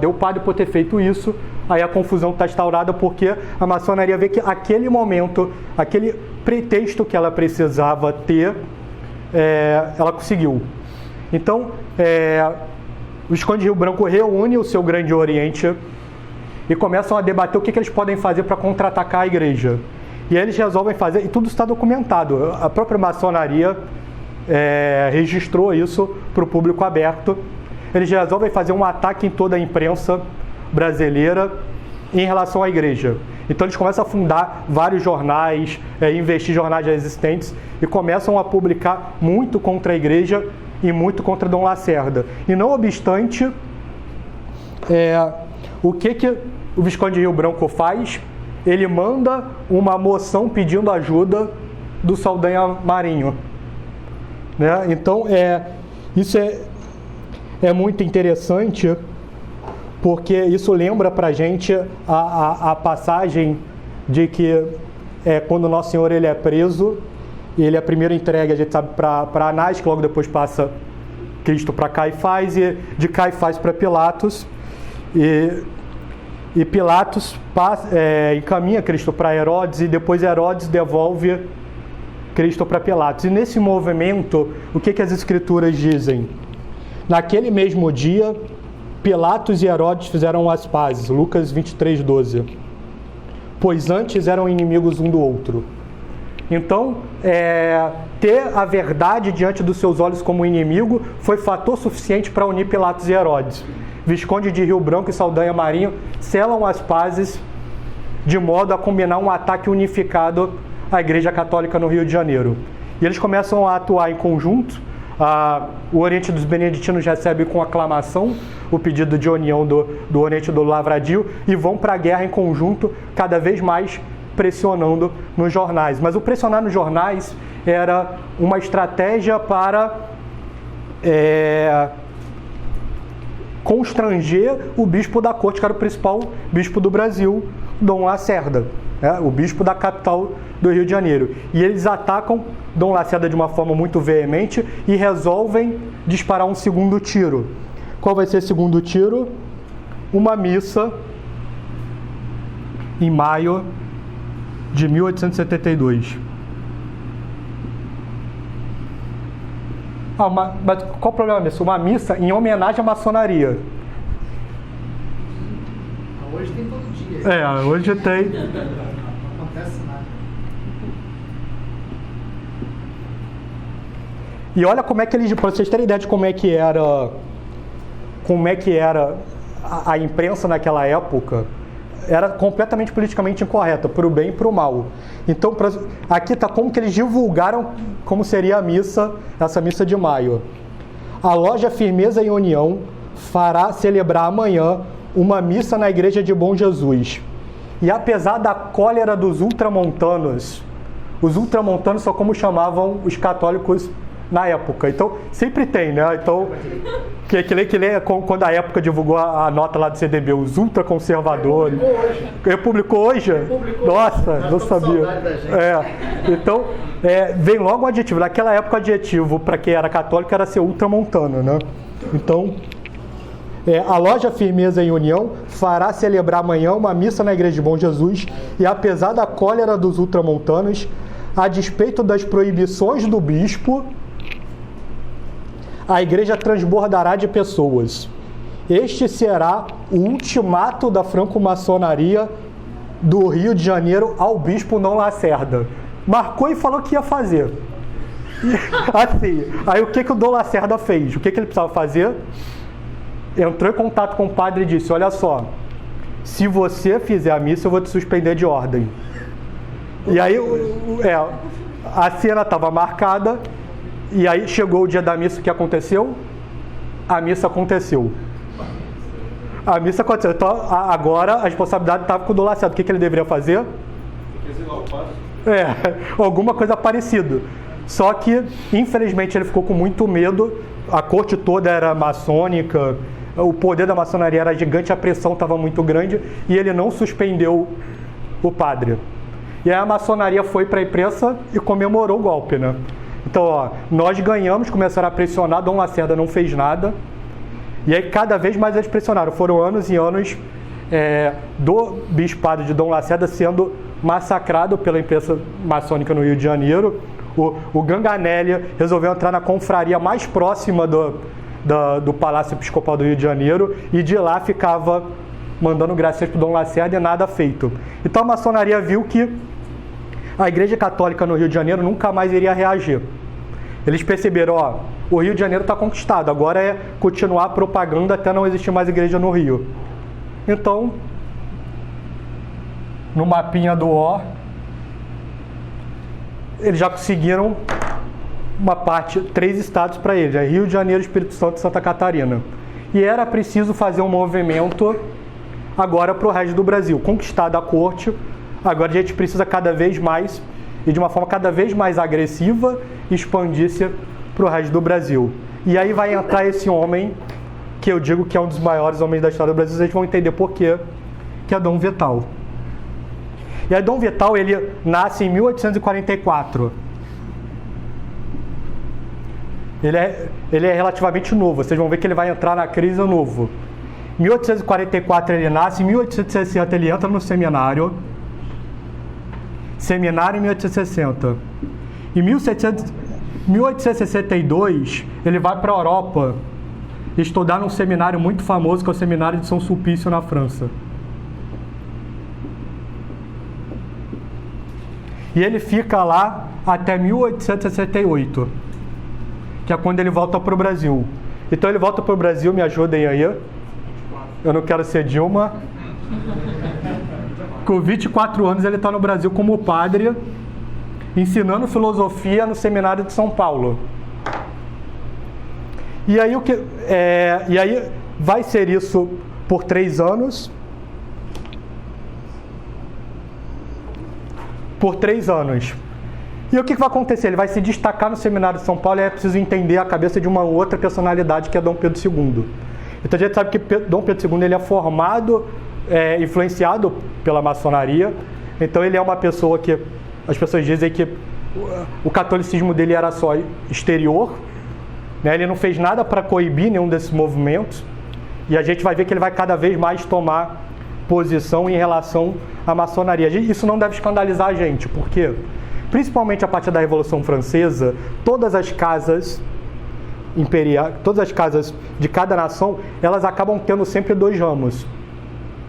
o padre por ter feito isso, aí a confusão está instaurada, porque a maçonaria vê que aquele momento, aquele pretexto que ela precisava ter, ela conseguiu. Então, o Visconde de Rio Branco reúne o seu Grande Oriente e começam a debater o que eles podem fazer para contra-atacar a igreja. E aí eles resolvem fazer, e tudo está documentado. A própria maçonaria registrou isso para o público aberto. Eles resolvem fazer um ataque em toda a imprensa brasileira em relação à igreja. Então eles começam a fundar vários jornais, investir em jornais já existentes, e começam a publicar muito contra a igreja e muito contra Dom Lacerda. E não obstante, o que o Visconde de Rio Branco faz? Ele manda uma moção pedindo ajuda do Saldanha Marinho. Né? Então, isso é muito interessante, porque isso lembra para a gente a passagem de que quando Nosso Senhor ele é preso, ele é primeiro entregue, a gente sabe, para Anás, que logo depois passa Cristo para Caifás, e de Caifás para Pilatos, e Pilatos encaminha Cristo para Herodes, e depois Herodes devolve Cristo para Pilatos. E nesse movimento, o que as Escrituras dizem? Naquele mesmo dia, Pilatos e Herodes fizeram as pazes, Lucas 23:12. Pois antes eram inimigos um do outro. Então, ter a verdade diante dos seus olhos como inimigo foi fator suficiente para unir Pilatos e Herodes. Visconde de Rio Branco e Saldanha Marinho selam as pazes de modo a combinar um ataque unificado à Igreja Católica no Rio de Janeiro. E eles começam a atuar em conjunto. O Oriente dos Beneditinos recebe com aclamação o pedido de união do Oriente do Lavradio e vão para a guerra em conjunto, cada vez mais pressionando nos jornais. Mas o pressionar nos jornais era uma estratégia para constranger o bispo da corte, que era o principal bispo do Brasil, Dom Lacerda, o bispo da capital do Rio de Janeiro. E eles atacam Dom Lacerda de uma forma muito veemente e resolvem disparar um segundo tiro. Qual vai ser o segundo tiro? Uma missa em maio de 1872. Mas qual o problema disso? Uma missa em homenagem à maçonaria. Hoje tem todo dia. Hoje tem. Não acontece nada. E olha como é que eles, para vocês terem ideia de como é que era a imprensa naquela época, era completamente politicamente incorreta, para o bem e para o mal. Então, aqui está como que eles divulgaram como seria essa missa de maio. A loja Firmeza e União fará celebrar amanhã uma missa na igreja de Bom Jesus. E apesar da cólera dos ultramontanos, os ultramontanos são como chamavam os católicos na época. Então, sempre tem, né? Então, que nem quando a época divulgou a nota lá do CDB, os ultraconservadores. Publicou hoje? Nossa, não sabia. Então, vem logo um adjetivo. Naquela época, o adjetivo para quem era católico era ser ultramontano, né? Então, a loja Firmeza e União fará celebrar amanhã uma missa na igreja de Bom Jesus e, apesar da cólera dos ultramontanos, a despeito das proibições do bispo, a igreja transbordará de pessoas. Este será o ultimato da franco-maçonaria do Rio de Janeiro ao bispo Dom Lacerda. Marcou e falou que ia fazer. Assim, aí o que o Dom Lacerda fez? O que ele precisava fazer? Entrou em contato com o padre e disse: olha só, se você fizer a missa, eu vou te suspender de ordem. E aí, a cena estava marcada, e aí chegou o dia da missa, o que aconteceu? A missa aconteceu. Então, agora a responsabilidade estava com o Dom Lacerda. O que ele deveria fazer? Alguma coisa parecida. Só que, infelizmente, ele ficou com muito medo. A corte toda era maçônica, o poder da maçonaria era gigante, a pressão estava muito grande, e ele não suspendeu o padre. E aí a maçonaria foi para a imprensa e comemorou o golpe, né? Então, nós ganhamos, começaram a pressionar, Dom Lacerda não fez nada. E aí cada vez mais eles pressionaram. Foram anos e anos do bispado de Dom Lacerda sendo massacrado pela imprensa maçônica no Rio de Janeiro. O Ganganelli resolveu entrar na confraria mais próxima do Palácio Episcopal do Rio de Janeiro e de lá ficava mandando graças para o Dom Lacerda e nada feito. Então a maçonaria viu que a Igreja Católica no Rio de Janeiro nunca mais iria reagir. Eles perceberam, o Rio de Janeiro está conquistado, agora é continuar a propaganda até não existir mais igreja no Rio. Então, no mapinha do eles já conseguiram uma parte, 3 estados para eles, Rio de Janeiro, Espírito Santo e Santa Catarina. E era preciso fazer um movimento agora para o resto do Brasil. Conquistada a corte, agora a gente precisa cada vez mais, e de uma forma cada vez mais agressiva, expandir-se para o resto do Brasil. E aí vai entrar esse homem que eu digo que é um dos maiores homens da história do Brasil, vocês vão entender por quê, que é Dom Vital. E aí Dom Vital, ele nasce em 1844. Ele é relativamente novo, vocês vão ver que ele vai entrar na crise novo. Em 1844 ele nasce, em 1860 ele entra no seminário em 1860. Em 1862 ele vai para a Europa estudar num seminário muito famoso, que é o Seminário de São Sulpício, na França. E ele fica lá até 1868, que é quando ele volta para o Brasil. Então ele volta para o Brasil, me ajudem aí. Eu não quero ser Dilma. Com 24 anos ele está no Brasil como padre, ensinando filosofia no Seminário de São Paulo. E aí, vai ser isso por 3 anos. Por 3 anos. E o que vai acontecer? Ele vai se destacar no Seminário de São Paulo e é preciso entender a cabeça de uma outra personalidade, que é Dom Pedro II. Então a gente sabe que Dom Pedro II ele é formado, influenciado pela maçonaria. Então ele é uma pessoa que as pessoas dizem que o catolicismo dele era só exterior, né? Ele não fez nada para coibir nenhum desses movimentos. E a gente vai ver que ele vai cada vez mais tomar posição em relação à maçonaria. Isso não deve escandalizar a gente, porque principalmente a partir da Revolução Francesa, todas as casas imperiais, todas as casas de cada nação, elas acabam tendo sempre 2 ramos,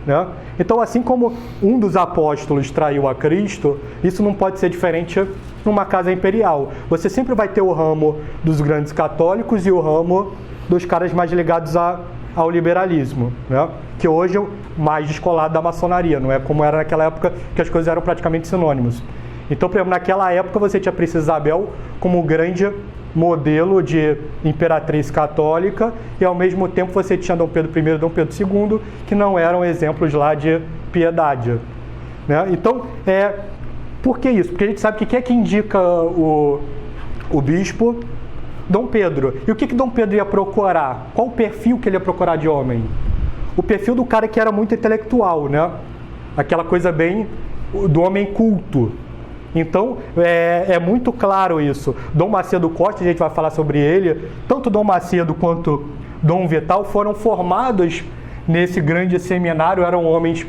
né? Então, assim como um dos apóstolos traiu a Cristo, isso não pode ser diferente numa casa imperial. Você sempre vai ter o ramo dos grandes católicos e o ramo dos caras mais ligados ao liberalismo, né? Que hoje é mais descolado da maçonaria, não é como era naquela época, que as coisas eram praticamente sinônimos. Então, por exemplo, naquela época você tinha a Princesa Isabel como grande modelo de imperatriz católica, e ao mesmo tempo você tinha Dom Pedro I e Dom Pedro II, que não eram exemplos lá de piedade, né? Então, por que isso? Porque a gente sabe que quem é que indica o bispo? Dom Pedro. E o que Dom Pedro ia procurar? Qual o perfil que ele ia procurar de homem? O perfil do cara que era muito intelectual, né? Aquela coisa bem do homem culto. Então, é muito claro isso. Dom Macedo Costa, a gente vai falar sobre ele, tanto Dom Macedo quanto Dom Vital foram formados nesse grande seminário, eram homens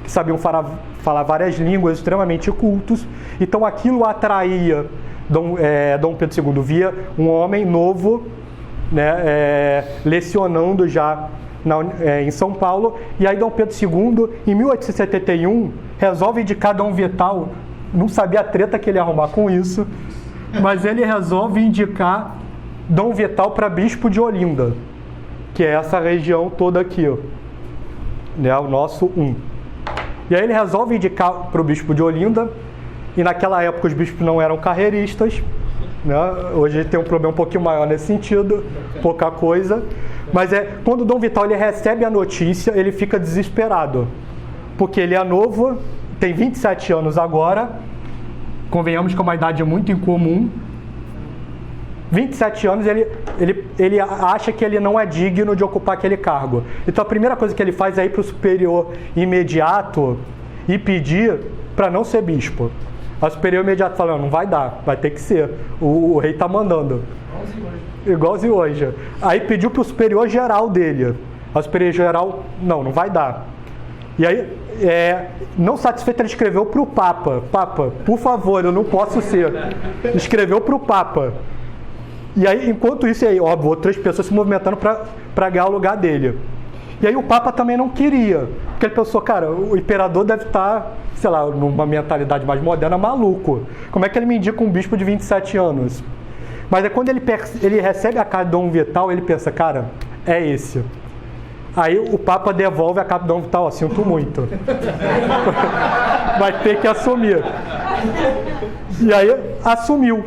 que sabiam falar várias línguas, extremamente cultos. Então, aquilo atraía Dom Pedro II, via um homem novo, né, lecionando já em São Paulo. E aí Dom Pedro II, em 1871, resolve indicar Dom Vital. Não sabia a treta que ele ia arrumar com isso, mas ele resolve indicar Dom Vital para bispo de Olinda, que é essa região toda aqui, ó, né, o nosso E aí ele resolve indicar para o bispo de Olinda, e naquela época os bispos não eram carreiristas, né? Hoje ele tem um problema um pouquinho maior nesse sentido, pouca coisa, mas quando Dom Vital ele recebe a notícia, ele fica desesperado, porque ele é novo, tem 27 anos agora, convenhamos que é uma idade muito incomum. 27 anos, ele acha que ele não é digno de ocupar aquele cargo. Então a primeira coisa que ele faz é ir para o superior imediato e pedir para não ser bispo. A superior imediato fala, não vai dar, vai ter que ser, o rei está mandando. Igualzinho hoje. Aí pediu para o superior geral dele. A superior geral, não vai dar. E aí, não satisfeito, ele escreveu para o Papa. Papa, por favor, eu não posso ser. Escreveu para o Papa. E aí, enquanto isso, óbvio, outras pessoas se movimentando para ganhar o lugar dele. E aí o Papa também não queria. Porque ele pensou, cara, o imperador deve estar, sei lá, numa mentalidade mais moderna, maluco. Como é que ele me indica um bispo de 27 anos? Mas é quando ele recebe a carta de Dom Vital, ele pensa, cara, é esse. Aí o Papa devolve a carta de Dom Vital, sinto muito. Vai ter que assumir. E aí assumiu.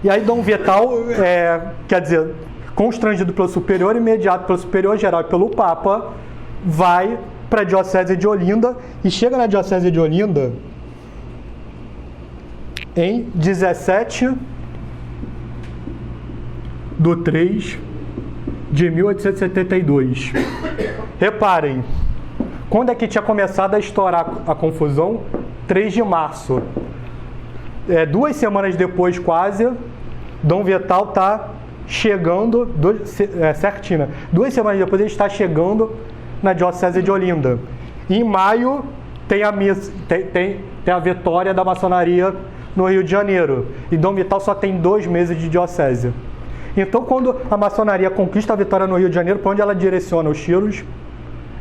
E aí Dom Vital, quer dizer, constrangido pelo superior imediato, pelo superior geral e pelo Papa, vai para a Diocese de Olinda e chega na Diocese de Olinda em 17/3 de de 1872. Reparem, quando é que tinha começado a estourar a confusão? 3 de março. 2 semanas depois, quase, Dom Vital está chegando, certinho, 2 semanas depois ele está chegando na Diocese de Olinda. Em maio tem a vitória da maçonaria no Rio de Janeiro. E Dom Vital só tem 2 meses de diocese. Então, quando a maçonaria conquista a vitória no Rio de Janeiro, para onde ela direciona os tiros?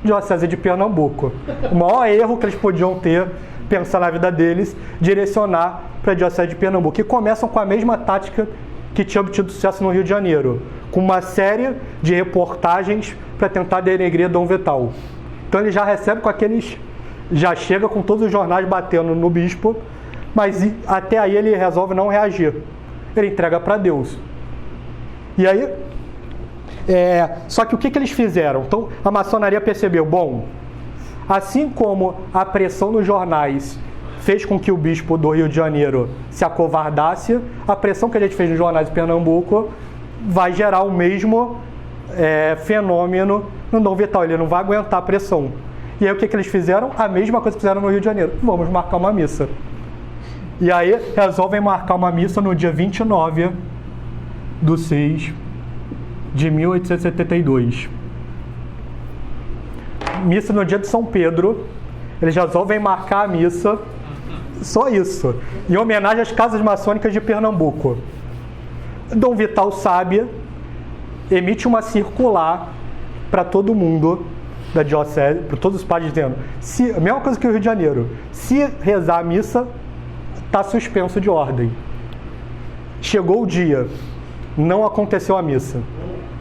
Diocese de Pernambuco. O maior erro que eles podiam ter, pensar na vida deles, direcionar para a Diocese de Pernambuco. E começam com a mesma tática que tinha obtido sucesso no Rio de Janeiro, com uma série de reportagens para tentar denegrir Dom Vital. Então ele já recebe com aqueles... já chega com todos os jornais batendo no bispo, mas até aí ele resolve não reagir. Ele entrega para Deus. E aí... só que o que eles fizeram? Então, a maçonaria percebeu, bom, assim como a pressão nos jornais fez com que o bispo do Rio de Janeiro se acovardasse, a pressão que a gente fez nos jornais de Pernambuco vai gerar o mesmo fenômeno no Dom Vital. Ele não vai aguentar a pressão. E aí o que eles fizeram? A mesma coisa que fizeram no Rio de Janeiro. Vamos marcar uma missa. E aí resolvem marcar uma missa no dia 29 de 6 de 1872. Missa no dia de São Pedro. Eles resolvem marcar a missa. Só isso. Em homenagem às casas maçônicas de Pernambuco. Dom Vital Sábia emite uma circular para todo mundo da diocese, para todos os padres, dizendo, a mesma coisa que o Rio de Janeiro, se rezar a missa, está suspenso de ordem. Chegou o dia, não aconteceu a missa.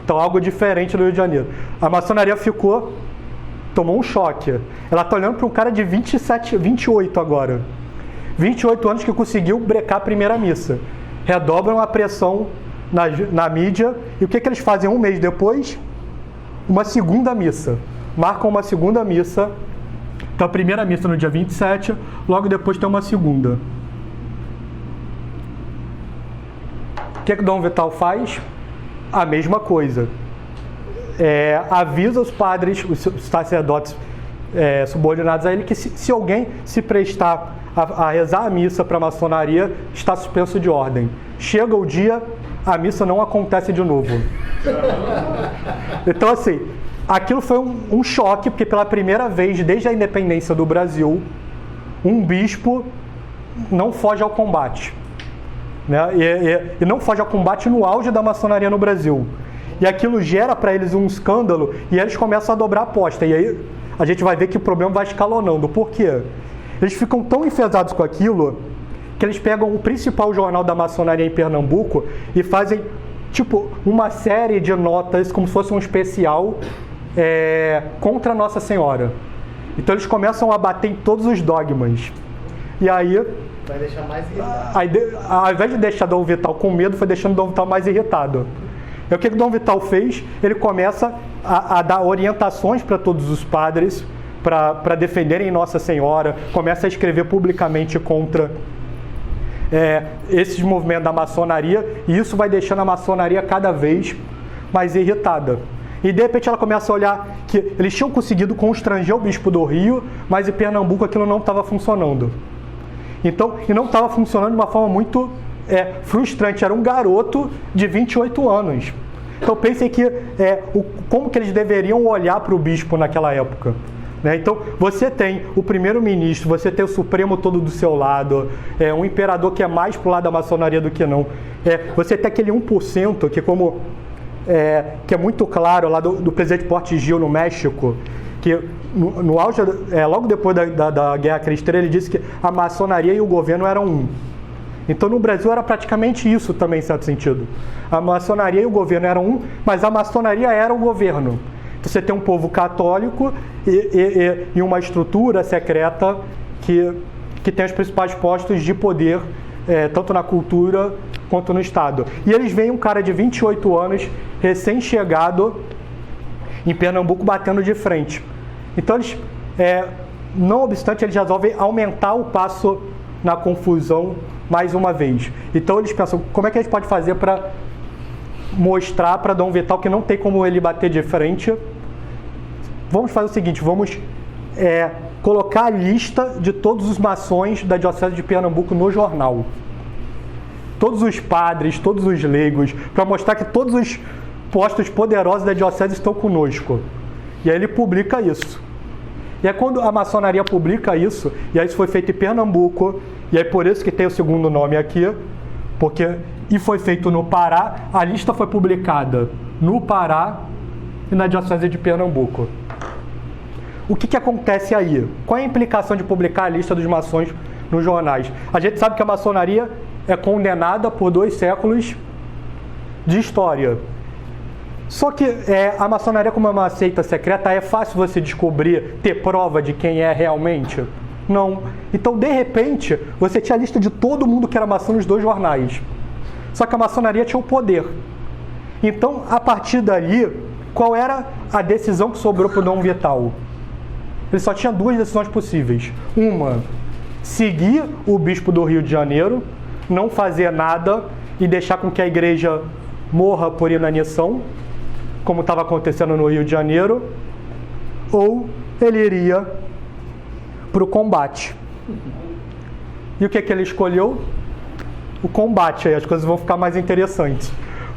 Então, algo diferente no Rio de Janeiro. A maçonaria tomou um choque. Ela está olhando para um cara de 28 agora. 28 anos que conseguiu brecar a primeira missa. Redobram a pressão na mídia. E o que eles fazem 1 mês depois? Uma segunda missa. Marcam uma segunda missa. Então, a primeira missa no dia 27, logo depois tem uma segunda. O que Dom Vital faz? A mesma coisa. Avisa os padres, os sacerdotes subordinados a ele, que se alguém se prestar a rezar a missa para a maçonaria, está suspenso de ordem. Chega o dia, a missa não acontece de novo. Então, assim, aquilo foi um choque, porque pela primeira vez, desde a independência do Brasil, um bispo não foge ao combate. Né? E não foge ao combate no auge da maçonaria no Brasil. E aquilo gera para eles um escândalo e eles começam a dobrar a aposta. E aí a gente vai ver que o problema vai escalonando. Por quê? Eles ficam tão enfesados com aquilo que eles pegam o principal jornal da maçonaria em Pernambuco e fazem tipo uma série de notas, como se fosse um especial contra Nossa Senhora. Então eles começam a bater em todos os dogmas. E aí... vai deixar mais irritado. Ao invés de deixar Dom Vital com medo, foi deixando Dom Vital mais irritado. E o que Dom Vital fez? Ele começa a dar orientações para todos os padres para defenderem Nossa Senhora, começa a escrever publicamente contra esses movimentos da maçonaria, e isso vai deixando a maçonaria cada vez mais irritada. E de repente ela começa a olhar que eles tinham conseguido constranger o bispo do Rio, mas em Pernambuco aquilo não estava funcionando. Então, e não estava funcionando de uma forma muito frustrante. Era um garoto de 28 anos. Então pensem que como que eles deveriam olhar para o bispo naquela época. Né? Então você tem o primeiro-ministro, você tem o Supremo todo do seu lado, um imperador que é mais pro lado da maçonaria do que não. Você tem aquele 1% que é muito claro lá do presidente Portes Gil no México, que no auge, logo depois da Guerra Cristã, ele disse que a maçonaria e o governo eram um. Então no Brasil era praticamente isso também, em certo sentido. A maçonaria e o governo eram um, mas a maçonaria era o governo. Então você tem um povo católico e uma estrutura secreta que tem os principais postos de poder, tanto na cultura quanto no Estado. E eles veem um cara de 28 anos, recém-chegado, em Pernambuco, batendo de frente. Então eles, não obstante, eles resolvem aumentar o passo na confusão mais uma vez. Então eles pensam, como é que a gente pode fazer para mostrar para Dom Vital que não tem como ele bater de frente. Vamos fazer o seguinte, vamos colocar a lista de todos os maçons da Diocese de Pernambuco no jornal. Todos os padres, todos os leigos, para mostrar que todos os postos poderosos da Diocese estão conosco. E aí ele publica isso. E aí quando a maçonaria publica isso, e aí isso foi feito em Pernambuco, e aí por isso que tem o segundo nome aqui, e foi feito no Pará, a lista foi publicada no Pará e na Diocese de Pernambuco. O que acontece aí? Qual é a implicação de publicar a lista dos maçons nos jornais? A gente sabe que a maçonaria é condenada por 2 séculos de história. Só que a maçonaria, como é uma seita secreta, é fácil você descobrir, ter prova de quem é realmente? Não. Então, de repente, você tinha a lista de todo mundo que era maçom nos 2 jornais. Só que a maçonaria tinha o poder. Então, a partir dali, qual era a decisão que sobrou para o Dom Vital? Ele só tinha 2 decisões possíveis. Uma, seguir o bispo do Rio de Janeiro, não fazer nada e deixar com que a igreja morra por inanição, como estava acontecendo no Rio de Janeiro, ou ele iria para o combate. E o que ele escolheu? O combate. Aí as coisas vão ficar mais interessantes.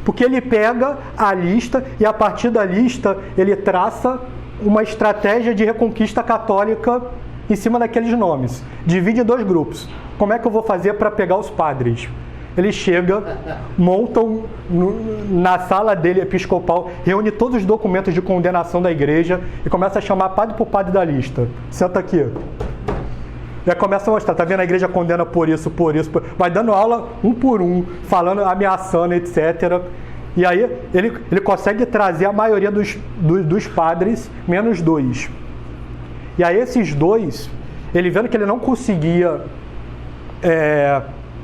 Porque ele pega a lista e a partir da lista ele traça uma estratégia de reconquista católica em cima daqueles nomes. Divide em 2 grupos. Como é que eu vou fazer para pegar os padres? Ele chega, monta na sala dele episcopal, reúne todos os documentos de condenação da igreja e começa a chamar padre por padre da lista. Senta aqui. E aí começa a mostrar, tá vendo? A igreja condena por isso. Vai dando aula um por um, falando, ameaçando, etc. E aí ele consegue trazer a maioria dos padres, menos 2. E aí esses 2, ele vendo que ele não conseguia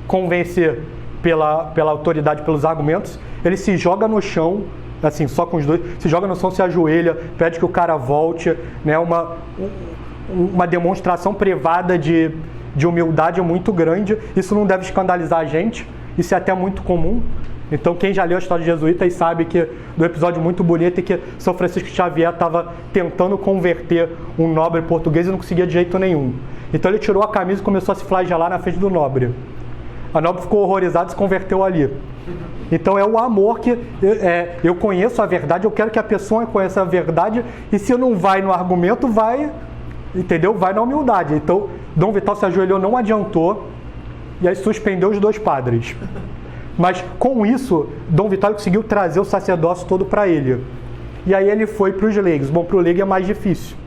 convencer pela autoridade, pelos argumentos, ele se joga no chão, assim, só com os 2, se joga no chão, se ajoelha, pede que o cara volte, né, uma demonstração privada de humildade muito grande. Isso não deve escandalizar a gente, isso é até muito comum. Então quem já leu a história de jesuítas sabe que do episódio muito bonito em que São Francisco Xavier estava tentando converter um nobre português e não conseguia de jeito nenhum. Então ele tirou a camisa e começou a se flagelar na frente do nobre. A nobre ficou horrorizada e se converteu ali. Então é o amor que eu conheço a verdade, eu quero que a pessoa conheça a verdade, e se não vai no argumento, vai, entendeu? Vai na humildade. Então Dom Vital se ajoelhou, não adiantou, e aí suspendeu os 2 padres. Mas com isso, Dom Vital conseguiu trazer o sacerdócio todo para ele. E aí ele foi para os leigos. Bom, para o leigo é mais difícil.